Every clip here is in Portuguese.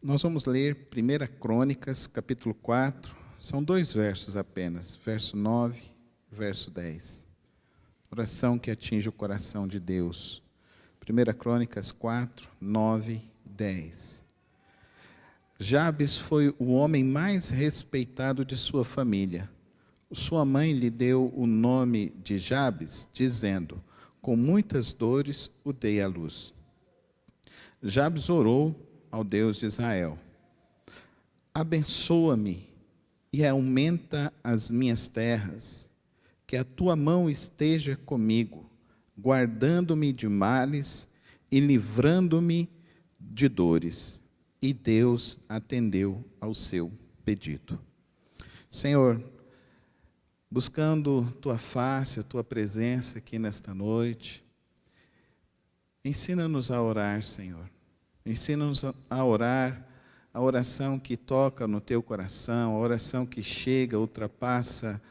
Nós vamos ler 1 Crônicas, capítulo 4, são 2 versos apenas, verso 9 e verso 10. Oração que atinge o coração de Deus. 1 Crônicas 4, 9 e 10. Jabes foi o homem mais respeitado de sua família. Sua mãe lhe deu o nome de Jabes, dizendo: com muitas dores o dei à luz. Jabes orou ao Deus de Israel: abençoa-me e aumenta as minhas terras, que a tua mão esteja comigo, guardando-me de males e livrando-me de dores. E Deus atendeu ao seu pedido. Senhor, buscando tua face, a tua presença aqui nesta noite, ensina-nos a orar, Senhor. Ensina-nos a orar a oração que toca no teu coração, a oração que chega, ultrapassa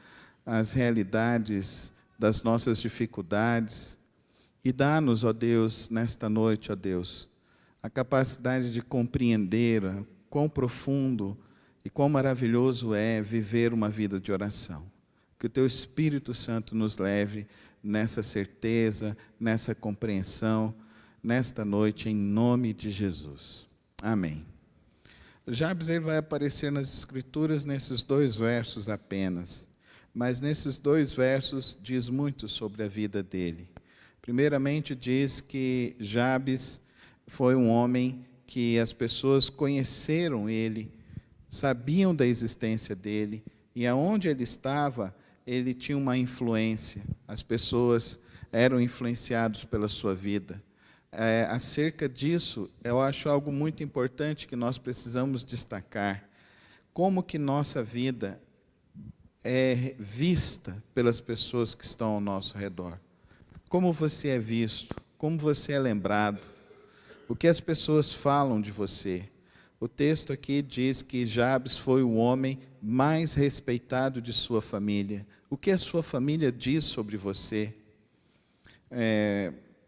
as realidades das nossas dificuldades. E dá-nos, ó Deus, nesta noite, ó Deus, a capacidade de compreender quão profundo e quão maravilhoso é viver uma vida de oração. Que o teu Espírito Santo nos leve nessa certeza, nessa compreensão, nesta noite, em nome de Jesus. Amém. Jabes vai aparecer nas Escrituras nesses 2 versos apenas, mas nesses 2 versos diz muito sobre a vida dele. Primeiramente diz que Jabes foi um homem que as pessoas conheceram ele, sabiam da existência dele, e aonde ele estava, ele tinha uma influência. As pessoas eram influenciadas pela sua vida. Acerca disso, eu acho algo muito importante que nós precisamos destacar. Como que nossa vida é vista pelas pessoas que estão ao nosso redor. Como você é visto, como você é lembrado, o que as pessoas falam de você. O texto aqui diz que Jabes foi o homem mais respeitado de sua família. O que a sua família diz sobre você?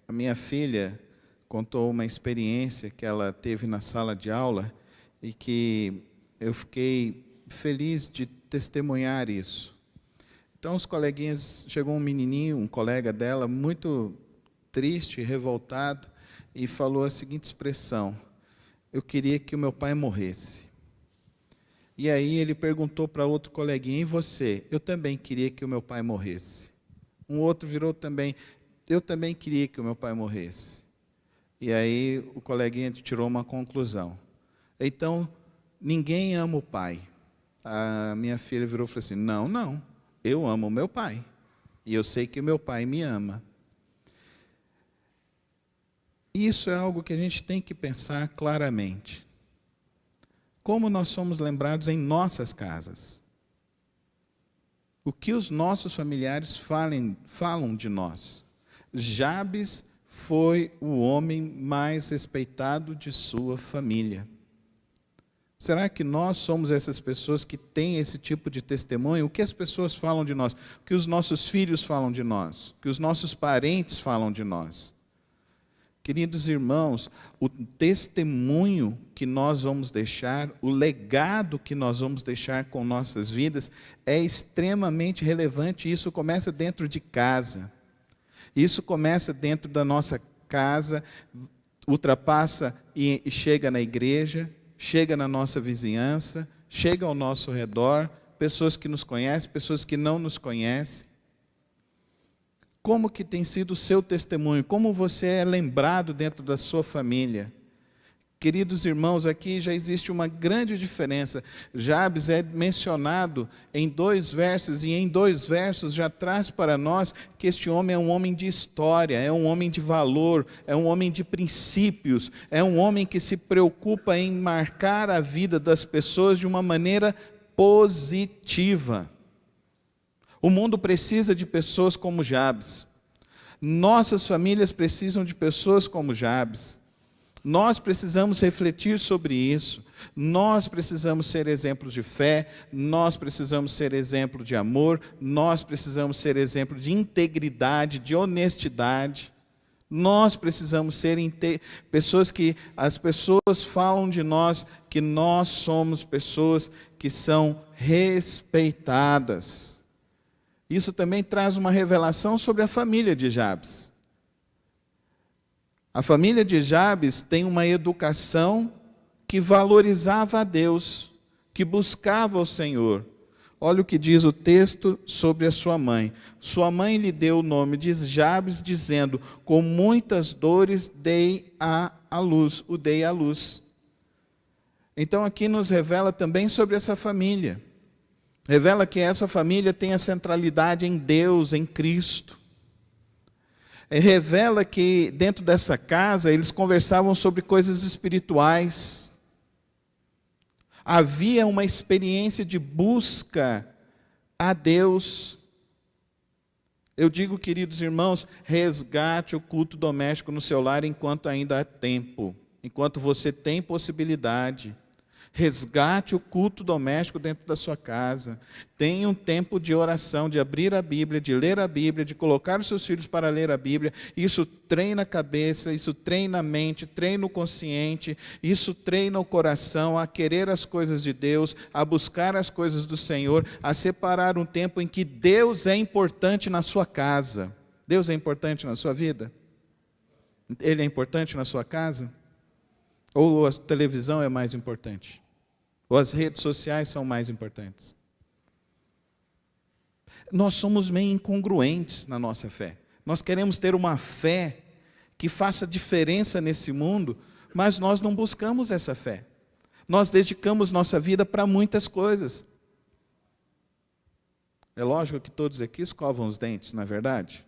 A minha filha contou uma experiência que ela teve na sala de aula e que eu fiquei feliz de testemunhar isso. Então, os coleguinhas, chegou um menininho, um colega dela, muito triste, revoltado, e falou a seguinte expressão: eu queria que o meu pai morresse. E aí ele perguntou para outro coleguinha: e você? Eu também queria que o meu pai morresse. Um outro virou também: eu também queria que o meu pai morresse. E aí o coleguinha tirou uma conclusão: então, ninguém ama o pai. A minha filha virou e falou assim: não, eu amo o meu pai. E eu sei que o meu pai me ama. Isso é algo que a gente tem que pensar claramente. Como nós somos lembrados em nossas casas? O que os nossos familiares falam de nós? Jabes foi o homem mais respeitado de sua família. Será que nós somos essas pessoas que têm esse tipo de testemunho? O que as pessoas falam de nós? O que os nossos filhos falam de nós? O que os nossos parentes falam de nós? Queridos irmãos, o testemunho que nós vamos deixar, o legado que nós vamos deixar com nossas vidas é extremamente relevante. Isso começa dentro de casa. Isso começa dentro da nossa casa, ultrapassa e chega na igreja, chega na nossa vizinhança, chega ao nosso redor, pessoas que nos conhecem, pessoas que não nos conhecem. Como que tem sido o seu testemunho? Como você é lembrado dentro da sua família? Queridos irmãos, aqui já existe uma grande diferença. Jabes é mencionado em 2 versos, e em 2 versos já traz para nós que este homem é um homem de história, é um homem de valor, é um homem de princípios, é um homem que se preocupa em marcar a vida das pessoas de uma maneira positiva. O mundo precisa de pessoas como Jabes. Nossas famílias precisam de pessoas como Jabes. Nós precisamos refletir sobre isso. Nós precisamos ser exemplos de fé. Nós precisamos ser exemplo de amor. Nós precisamos ser exemplo de integridade, de honestidade. Nós precisamos ser pessoas que as pessoas falam de nós que nós somos pessoas que são respeitadas. Isso também traz uma revelação sobre a família de Jabes. A família de Jabes tem uma educação que valorizava a Deus, que buscava o Senhor. Olha o que diz o texto sobre a sua mãe. Sua mãe lhe deu o nome de Jabes, dizendo: com muitas dores dei à luz, o dei à luz. Então aqui nos revela também sobre essa família. Revela que essa família tem a centralidade em Deus, em Cristo. Revela que dentro dessa casa eles conversavam sobre coisas espirituais. Havia uma experiência de busca a Deus. Eu digo, queridos irmãos, resgate o culto doméstico no seu lar enquanto ainda há tempo, enquanto você tem possibilidade. Resgate o culto doméstico dentro da sua casa. Tenha um tempo de oração, de abrir a Bíblia, de ler a Bíblia, de colocar os seus filhos para ler a Bíblia. Isso treina a cabeça, isso treina a mente, treina o consciente, isso treina o coração a querer as coisas de Deus, a buscar as coisas do Senhor, a separar um tempo em que Deus é importante na sua casa. Deus é importante na sua vida? Ele é importante na sua casa? Ou a televisão é mais importante? Ou as redes sociais são mais importantes? Nós somos meio incongruentes na nossa fé. Nós queremos ter uma fé que faça diferença nesse mundo, mas nós não buscamos essa fé. Nós dedicamos nossa vida para muitas coisas. É lógico que todos aqui escovam os dentes, não é verdade?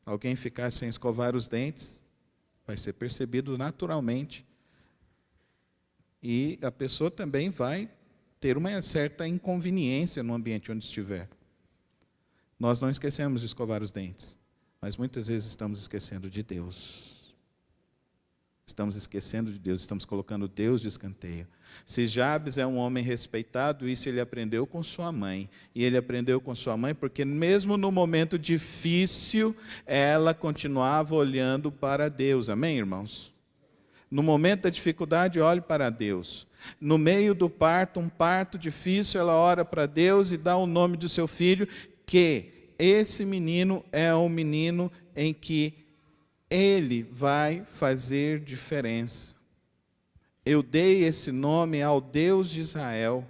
Alguém ficar sem escovar os dentes vai ser percebido naturalmente. E a pessoa também vai ter uma certa inconveniência no ambiente onde estiver. Nós não esquecemos de escovar os dentes, mas muitas vezes estamos esquecendo de Deus. Estamos esquecendo de Deus, estamos colocando Deus de escanteio. Se Jabes é um homem respeitado, isso ele aprendeu com sua mãe. E ele aprendeu com sua mãe porque mesmo no momento difícil, ela continuava olhando para Deus. Amém, irmãos? No momento da dificuldade, olhe para Deus. No meio do parto, um parto difícil, ela ora para Deus e dá o nome do seu filho, que esse menino é um menino em que ele vai fazer diferença. Eu dei esse nome ao Deus de Israel,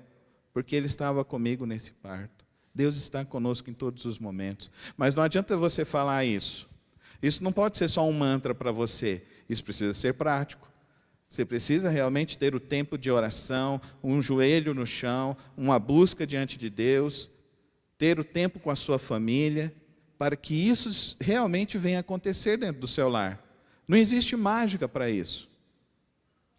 porque ele estava comigo nesse parto. Deus está conosco em todos os momentos. Mas não adianta você falar isso. Isso não pode ser só um mantra para você. Isso precisa ser prático. Você precisa realmente ter o tempo de oração, um joelho no chão, uma busca diante de Deus, ter o tempo com a sua família, para que isso realmente venha acontecer dentro do seu lar. Não existe mágica para isso.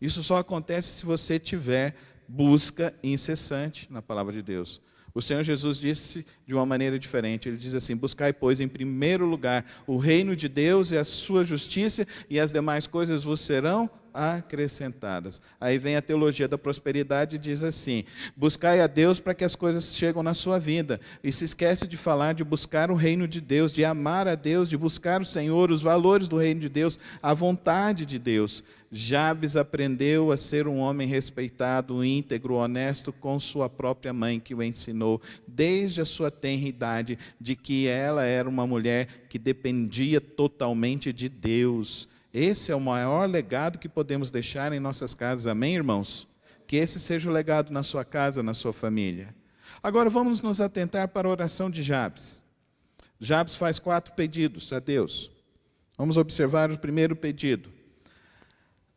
Isso só acontece se você tiver busca incessante na palavra de Deus. O Senhor Jesus disse de uma maneira diferente. Ele diz assim: buscai, pois, em primeiro lugar o reino de Deus e a sua justiça, e as demais coisas vos serão acrescentadas. Aí vem a teologia da prosperidade e diz assim: buscai a Deus para que as coisas chegam na sua vida. E se esquece de falar de buscar o reino de Deus, de amar a Deus, de buscar o Senhor, os valores do reino de Deus, a vontade de Deus. Jabes aprendeu a ser um homem respeitado, íntegro, honesto com sua própria mãe, que o ensinou desde a sua tenra idade de que ela era uma mulher que dependia totalmente de Deus. Esse é o maior legado que podemos deixar em nossas casas, amém, irmãos? Que esse seja o legado na sua casa, na sua família. Agora vamos nos atentar para a oração de Jabes. Jabes faz 4 pedidos a Deus. Vamos observar o primeiro pedido.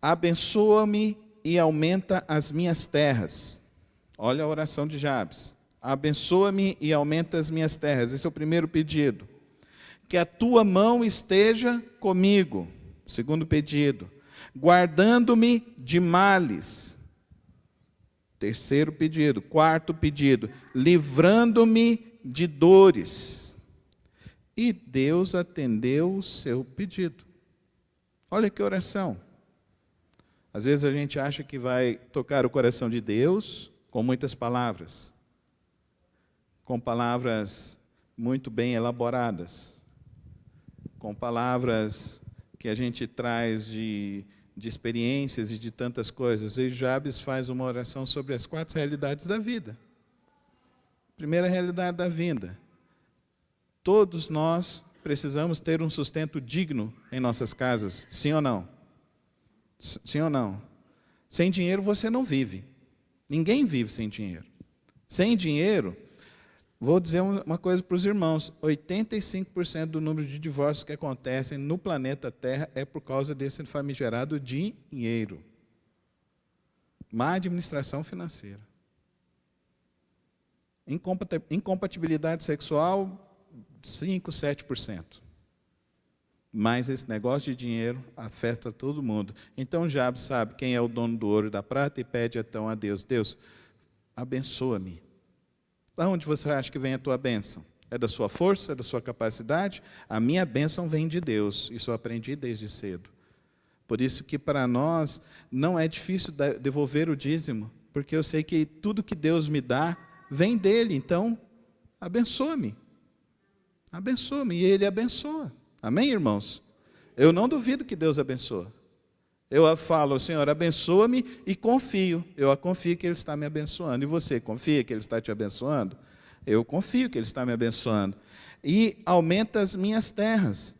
Abençoa-me e aumenta as minhas terras. Olha a oração de Jabes. Abençoa-me e aumenta as minhas terras. Esse é o primeiro pedido. Que a tua mão esteja comigo. Segundo pedido. Guardando-me de males. Terceiro pedido. Quarto pedido. Livrando-me de dores. E Deus atendeu o seu pedido. Olha que oração. Às vezes a gente acha que vai tocar o coração de Deus com muitas palavras, com palavras muito bem elaboradas, com palavras que a gente traz de experiências e de tantas coisas. E Jabes faz uma oração sobre as 4 realidades da vida. Primeira realidade da vida. Todos nós precisamos ter um sustento digno em nossas casas, sim ou não? Sim ou não? Sem dinheiro você não vive. Ninguém vive sem dinheiro. Sem dinheiro, vou dizer uma coisa para os irmãos, 85% do número de divórcios que acontecem no planeta Terra é por causa desse famigerado dinheiro. Má administração financeira. Incompatibilidade sexual, 5, 7%. Mas esse negócio de dinheiro afeta todo mundo. Então Jabes sabe quem é o dono do ouro e da prata e pede então a Deus: Deus, abençoa-me. Da onde você acha que vem a tua bênção? É da sua força? É da sua capacidade? A minha bênção vem de Deus. Isso eu aprendi desde cedo. Por isso que para nós não é difícil devolver o dízimo, porque eu sei que tudo que Deus me dá vem dele. Então, abençoa-me. Abençoa-me. E Ele abençoa. Amém, irmãos? Eu não duvido que Deus abençoa. Eu falo, Senhor, abençoa-me e confio. Eu confio que Ele está me abençoando. E você, confia que Ele está te abençoando? Eu confio que Ele está me abençoando. E aumenta as minhas terras.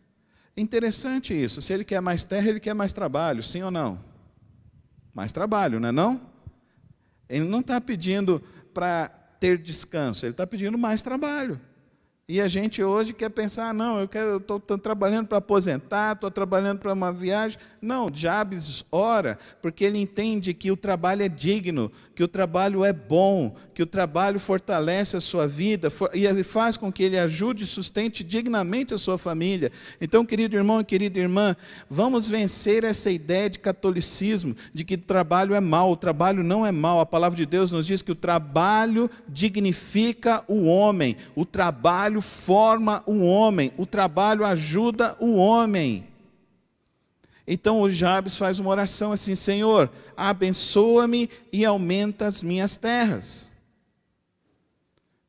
Interessante isso. Se Ele quer mais terra, Ele quer mais trabalho. Sim ou não? Mais trabalho, não é não? Ele não está pedindo para ter descanso. Ele está pedindo mais trabalho. E a gente hoje quer pensar, não, eu estou trabalhando para aposentar, estou trabalhando para uma viagem. Não, Jabes ora, porque ele entende que o trabalho é digno, que o trabalho é bom, que o trabalho fortalece a sua vida e faz com que ele ajude e sustente dignamente a sua família. Então, querido irmão e querida irmã, vamos vencer essa ideia de catolicismo, de que o trabalho é mau. O trabalho não é mau. A palavra de Deus nos diz que o trabalho dignifica o homem, o trabalho forma o homem, o trabalho ajuda o homem. Então o Jabes faz uma oração assim: Senhor, abençoa-me e aumenta as minhas terras.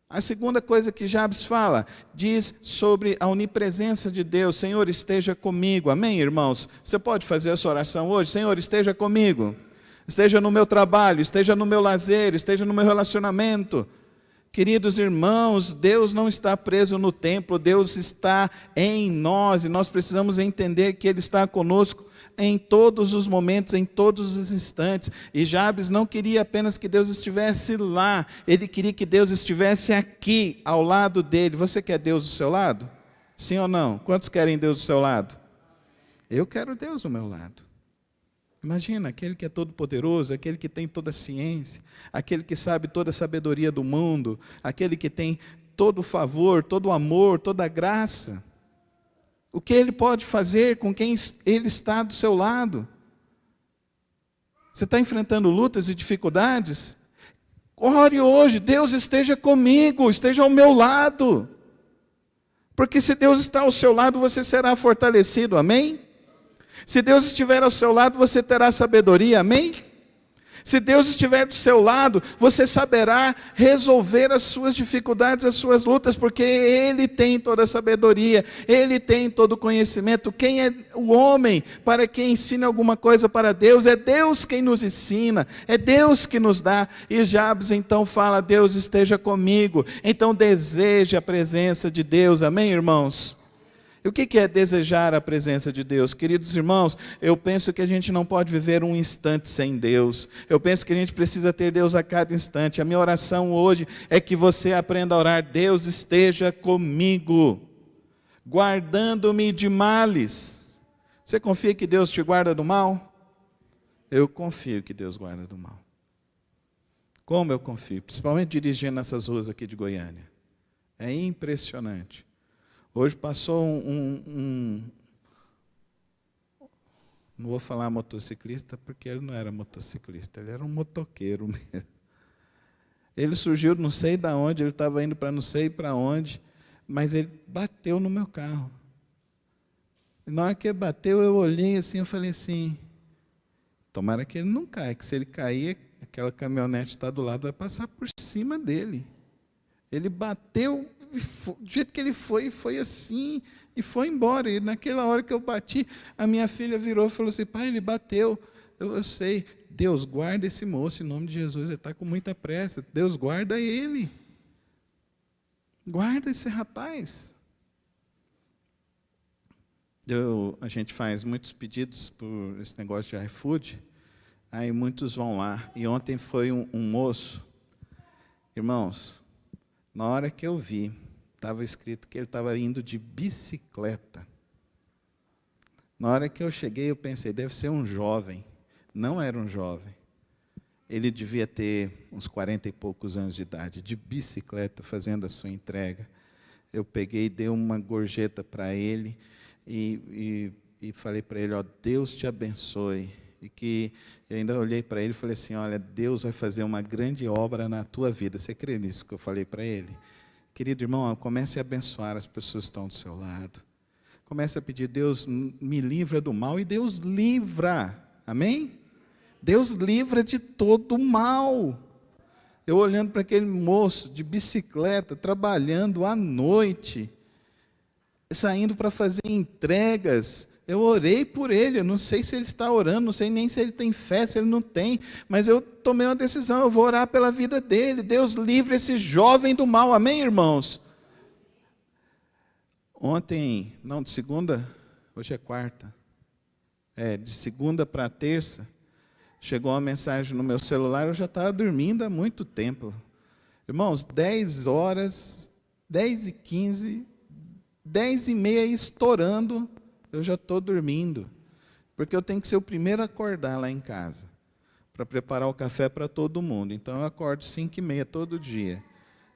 A segunda coisa que Jabes fala, diz sobre a onipresença de Deus. Senhor, esteja comigo. Amém, irmãos? Você pode fazer essa oração hoje? Senhor, esteja comigo. Esteja no meu trabalho, esteja no meu lazer, esteja no meu relacionamento. Queridos irmãos, Deus não está preso no templo, Deus está em nós, e nós precisamos entender que Ele está conosco em todos os momentos, em todos os instantes. E Jabes não queria apenas que Deus estivesse lá, ele queria que Deus estivesse aqui, ao lado dele. Você quer Deus do seu lado? Sim ou não? Quantos querem Deus do seu lado? Eu quero Deus do meu lado. Imagina, aquele que é todo poderoso, aquele que tem toda a ciência, aquele que sabe toda a sabedoria do mundo, aquele que tem todo o favor, todo o amor, toda a graça. O que Ele pode fazer com quem Ele está do seu lado? Você está enfrentando lutas e dificuldades? Ore hoje, Deus esteja comigo, esteja ao meu lado. Porque se Deus está ao seu lado, você será fortalecido, amém? Se Deus estiver ao seu lado, você terá sabedoria, amém? Se Deus estiver do seu lado, você saberá resolver as suas dificuldades, as suas lutas, porque Ele tem toda a sabedoria, Ele tem todo o conhecimento. Quem é o homem para que ensine alguma coisa para Deus? É Deus quem nos ensina, é Deus que nos dá. E Jabes então fala: Deus esteja comigo. Então deseje a presença de Deus, amém, irmãos? E o que é desejar a presença de Deus? Queridos irmãos, eu penso que a gente não pode viver um instante sem Deus. Eu penso que a gente precisa ter Deus a cada instante. A minha oração hoje é que você aprenda a orar: Deus esteja comigo, guardando-me de males. Você confia que Deus te guarda do mal? Eu confio que Deus guarda do mal. Como eu confio? Principalmente dirigindo nessas ruas aqui de Goiânia. É impressionante. Hoje passou não vou falar motociclista, porque ele não era motociclista, ele era um motoqueiro mesmo. Ele surgiu não sei de onde, ele estava indo para não sei para onde, mas ele bateu no meu carro. E na hora que ele bateu, eu olhei assim, eu falei assim: tomara que ele não caia, que se ele cair, aquela caminhonete que está do lado vai passar por cima dele. Ele bateu, do jeito que ele foi assim, e foi embora. E naquela hora que eu bati, a minha filha virou e falou assim: pai, ele bateu. Eu sei. Deus, guarda esse moço em nome de Jesus, ele está com muita pressa. Deus, guarda ele. Guarda esse rapaz. A gente faz muitos pedidos por esse negócio de iFood, aí muitos vão lá. E ontem foi um moço, irmãos, na hora que eu vi, estava escrito que ele estava indo de bicicleta. Na hora que eu cheguei, eu pensei, deve ser um jovem. Não era um jovem. Ele devia ter uns 40 e poucos anos de idade, de bicicleta, fazendo a sua entrega. Eu peguei, dei uma gorjeta para ele e falei para ele: ó, Deus te abençoe. E que eu ainda olhei para ele e falei assim: olha, Deus vai fazer uma grande obra na tua vida. Você crê nisso que eu falei para ele? Querido irmão, comece a abençoar as pessoas que estão do seu lado. Comece a pedir: Deus, me livra do mal, e Deus livra. Amém? Deus livra de todo o mal. Eu olhando para aquele moço de bicicleta, trabalhando à noite, saindo para fazer entregas, eu orei por ele. Eu não sei se ele está orando, não sei nem se ele tem fé, se ele não tem, mas eu tomei uma decisão: eu vou orar pela vida dele. Deus livre esse jovem do mal, amém, irmãos? Ontem, não, de segunda, hoje é quarta, de segunda para terça, chegou uma mensagem no meu celular. Eu já estava dormindo há muito tempo. Irmãos, 10 horas, 10h15, 10h30 estourando, eu já estou dormindo. Porque eu tenho que ser o primeiro a acordar lá em casa, para preparar o café para todo mundo. Então eu acordo 5h30 todo dia.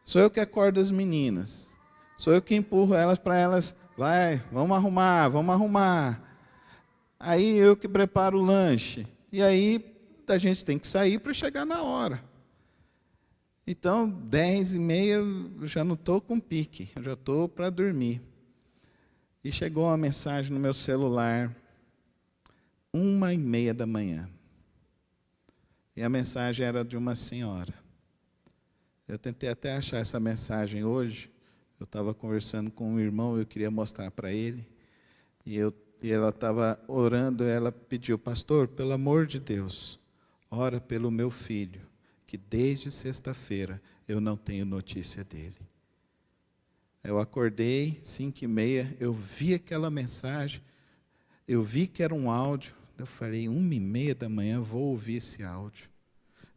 Sou eu que acordo as meninas. Sou eu que empurro elas para elas: vai, vamos arrumar. Aí eu que preparo o lanche. E aí a gente tem que sair para chegar na hora. Então, 10h30, eu já não estou com pique, eu já estou para dormir. E chegou uma mensagem no meu celular, 1h30 da manhã. E a mensagem era de uma senhora. Eu tentei até achar essa mensagem hoje. Eu estava conversando com um irmão, eu queria mostrar para ele. E ela estava orando, ela pediu: pastor, pelo amor de Deus, ora pelo meu filho, que desde sexta-feira eu não tenho notícia dele. Eu acordei, 5h30, eu vi aquela mensagem, eu vi que era um áudio, eu falei: 1h30 da manhã, vou ouvir esse áudio.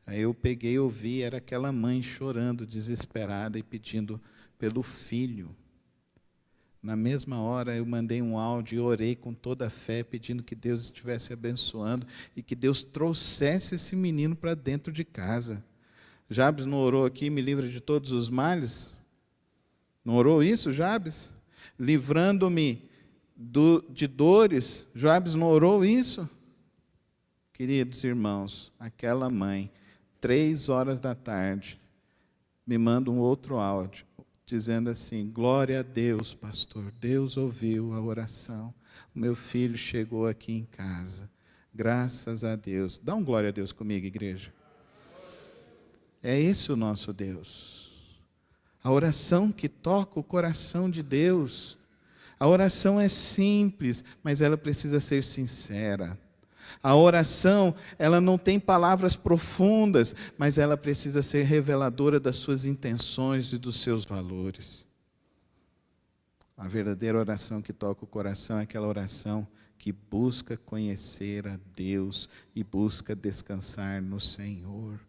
Aí eu peguei e ouvi, era aquela mãe chorando, desesperada e pedindo pelo filho. Na mesma hora eu mandei um áudio e orei com toda a fé, pedindo que Deus estivesse abençoando e que Deus trouxesse esse menino para dentro de casa. Jabes não orou aqui: me livra de todos os males? Não orou isso, Jabes? Livrando-me de dores, Jabes não orou isso? Queridos irmãos, aquela mãe, 3h da tarde, me manda um outro áudio, dizendo assim: glória a Deus, pastor, Deus ouviu a oração, o meu filho chegou aqui em casa, graças a Deus. Dá um glória a Deus comigo, igreja. É esse o nosso Deus. A oração que toca o coração de Deus. A oração é simples, mas ela precisa ser sincera. A oração, ela não tem palavras profundas, mas ela precisa ser reveladora das suas intenções e dos seus valores. A verdadeira oração que toca o coração é aquela oração que busca conhecer a Deus e busca descansar no Senhor.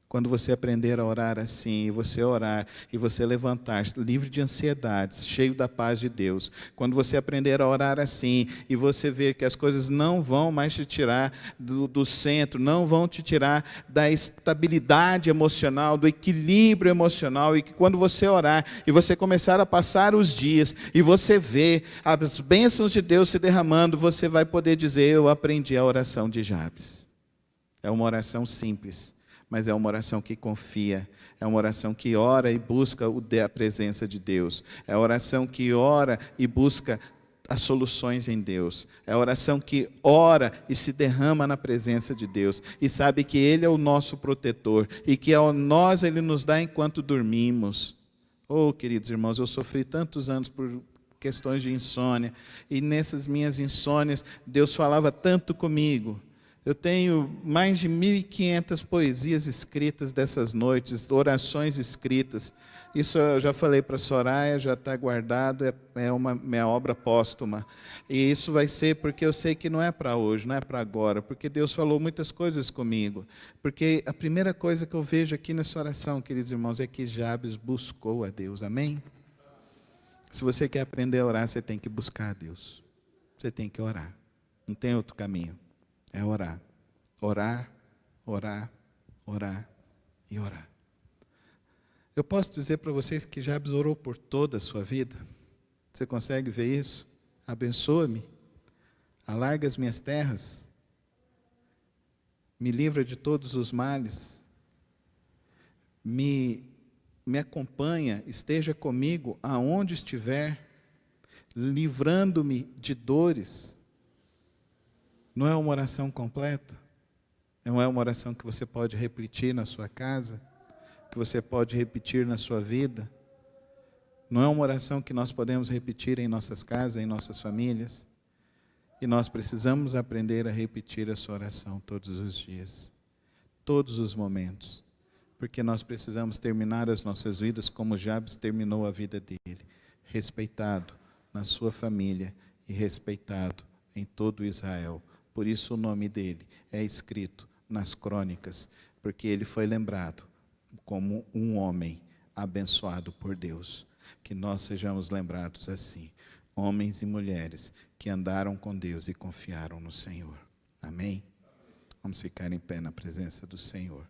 Quando você aprender a orar assim, e você orar, e você levantar-se livre de ansiedades, cheio da paz de Deus, quando você aprender a orar assim, e você ver que as coisas não vão mais te tirar do centro, não vão te tirar da estabilidade emocional, do equilíbrio emocional, e que quando você orar, e você começar a passar os dias, e você ver as bênçãos de Deus se derramando, você vai poder dizer: eu aprendi a oração de Jabes. É uma oração simples, mas é uma oração que confia, é uma oração que ora e busca a presença de Deus, é a oração que ora e busca as soluções em Deus, é a oração que ora e se derrama na presença de Deus, e sabe que Ele é o nosso protetor, e que a nós Ele nos dá enquanto dormimos. Oh, queridos irmãos, eu sofri tantos anos por questões de insônia, e nessas minhas insônias, Deus falava tanto comigo. Eu tenho mais de 1.500 poesias escritas dessas noites, orações escritas. Isso eu já falei para a Soraya, já está guardado, é uma minha obra póstuma. E isso vai ser porque eu sei que não é para hoje, não é para agora, porque Deus falou muitas coisas comigo. Porque a primeira coisa que eu vejo aqui nessa oração, queridos irmãos, é que Jabes buscou a Deus, amém? Se você quer aprender a orar, você tem que buscar a Deus. Você tem que orar. Não tem outro caminho. É orar. Orar, orar, orar e orar. Eu posso dizer para vocês que Jabes orou por toda a sua vida. Você consegue ver isso? Abençoa-me. Alarga as minhas terras. Me livra de todos os males. Me acompanha, esteja comigo aonde estiver, livrando-me de dores. Não é uma oração completa? Não é uma oração que você pode repetir na sua casa? Que você pode repetir na sua vida? Não é uma oração que nós podemos repetir em nossas casas, em nossas famílias? E nós precisamos aprender a repetir essa oração todos os dias, todos os momentos, porque nós precisamos terminar as nossas vidas como Jabes terminou a vida dele, respeitado na sua família e respeitado em todo Israel. Por isso o nome dele é escrito nas crônicas, porque ele foi lembrado como um homem abençoado por Deus. Que nós sejamos lembrados assim, homens e mulheres que andaram com Deus e confiaram no Senhor. Amém? Vamos ficar em pé na presença do Senhor.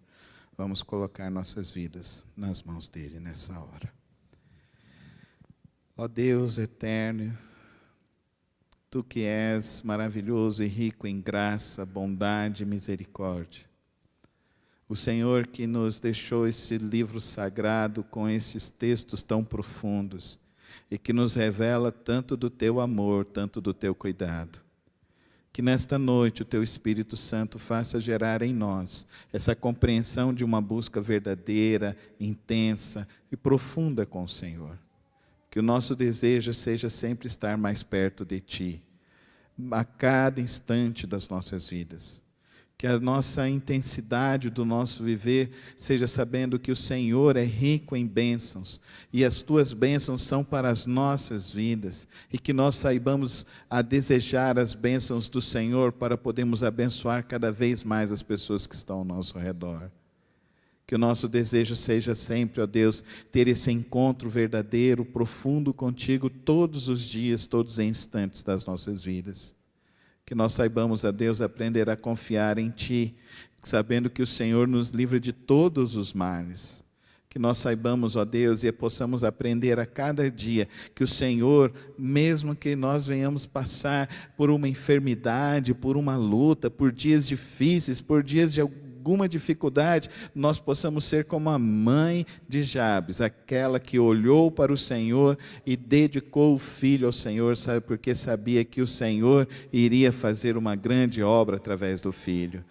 Vamos colocar nossas vidas nas mãos dele nessa hora. Ó Deus eterno, Tu que és maravilhoso e rico em graça, bondade e misericórdia. O Senhor que nos deixou esse livro sagrado com esses textos tão profundos e que nos revela tanto do Teu amor, tanto do Teu cuidado. Que nesta noite o Teu Espírito Santo faça gerar em nós essa compreensão de uma busca verdadeira, intensa e profunda com o Senhor. Que o nosso desejo seja sempre estar mais perto de Ti, a cada instante das nossas vidas. Que a nossa intensidade do nosso viver seja sabendo que o Senhor é rico em bênçãos e as Tuas bênçãos são para as nossas vidas e que nós saibamos a desejar as bênçãos do Senhor para podermos abençoar cada vez mais as pessoas que estão ao nosso redor. Que o nosso desejo seja sempre, ó Deus, ter esse encontro verdadeiro, profundo contigo todos os dias, todos os instantes das nossas vidas. Que nós saibamos, ó Deus, aprender a confiar em Ti, sabendo que o Senhor nos livra de todos os males. Que nós saibamos, ó Deus, e possamos aprender a cada dia que o Senhor, mesmo que nós venhamos passar por uma enfermidade, por uma luta, por dias difíceis, por dias de alguma dificuldade, nós possamos ser como a mãe de Jabes, aquela que olhou para o Senhor e dedicou o filho ao Senhor, sabe, porque sabia que o Senhor iria fazer uma grande obra através do filho.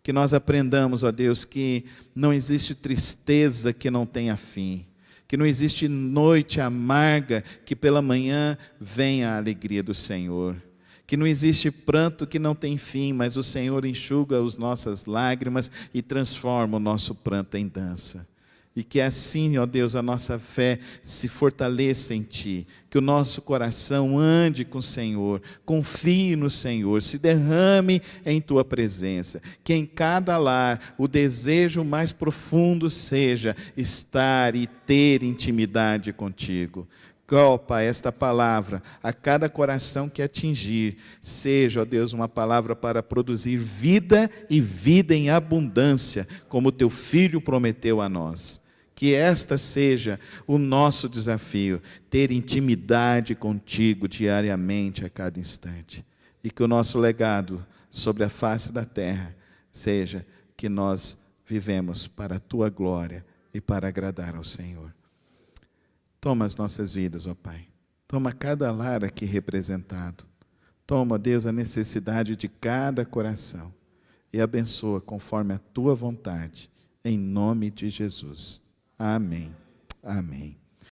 Que nós aprendamos, ó Deus, que não existe tristeza que não tenha fim, que não existe noite amarga que pela manhã venha a alegria do Senhor. Que não existe pranto que não tem fim, mas o Senhor enxuga as nossas lágrimas e transforma o nosso pranto em dança. E que assim, ó Deus, a nossa fé se fortaleça em Ti, que o nosso coração ande com o Senhor, confie no Senhor, se derrame em Tua presença, que em cada lar o desejo mais profundo seja estar e ter intimidade contigo. Ó Pai, esta palavra, a cada coração que atingir, seja, ó Deus, uma palavra para produzir vida e vida em abundância, como Teu Filho prometeu a nós. Que esta seja o nosso desafio, ter intimidade contigo diariamente, a cada instante. E que o nosso legado sobre a face da terra seja que nós vivemos para a Tua glória e para agradar ao Senhor. Toma as nossas vidas, ó Pai. Toma cada lar aqui representado. Toma, Deus, a necessidade de cada coração. E abençoa conforme a Tua vontade. Em nome de Jesus. Amém. Amém.